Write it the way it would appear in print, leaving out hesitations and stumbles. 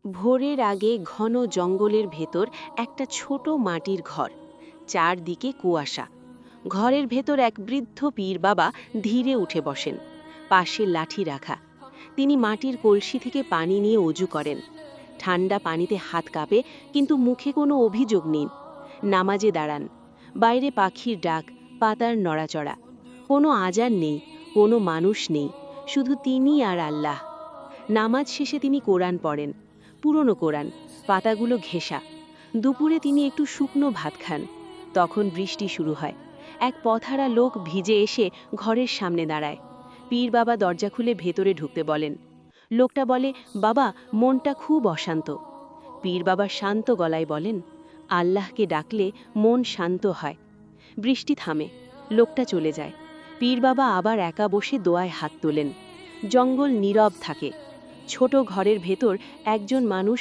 ভোরের আগে ঘন জঙ্গলের ভেতর একটা ছোট মাটির ঘর, চারদিকে কুয়াশা। ঘরের ভেতর এক বৃদ্ধ পীর বাবা ধীরে উঠে বসেন, পাশে লাঠি রাখা। তিনি মাটির কলসি থেকে পানি নিয়ে অজু করেন। ঠান্ডা পানিতে হাত কাঁপে, কিন্তু মুখে কোনো অভিযোগ নেই। নামাজে দাঁড়ান। বাইরে পাখির ডাক, পাতার নড়াচড়া। কোনো আজান নেই, কোনো মানুষ নেই, শুধু তিনি আর আল্লাহ। নামাজ শেষে তিনি কোরআন পড়েন, পুরনো কোরআন, পাতাগুলো ঘেঁষা। দুপুরে তিনি একটু শুকনো ভাত খান। তখন বৃষ্টি শুরু হয়। এক পথহারা লোক ভিজে এসে ঘরের সামনে দাঁড়ায়। পীর বাবা দরজা খুলে ভেতরে ঢুকতে বলেন। লোকটা বলে, বাবা, মনটা খুব অশান্ত। পীর বাবা শান্ত গলায় বলেন, আল্লাহকে ডাকলে মন শান্ত হয়। বৃষ্টি থামে, লোকটা চলে যায়। পীর বাবা আবার একা বসে দোয়ায় হাত তোলেন। জঙ্গল নীরব থাকে। ছোট ঘরের ভেতর একজন মানুষ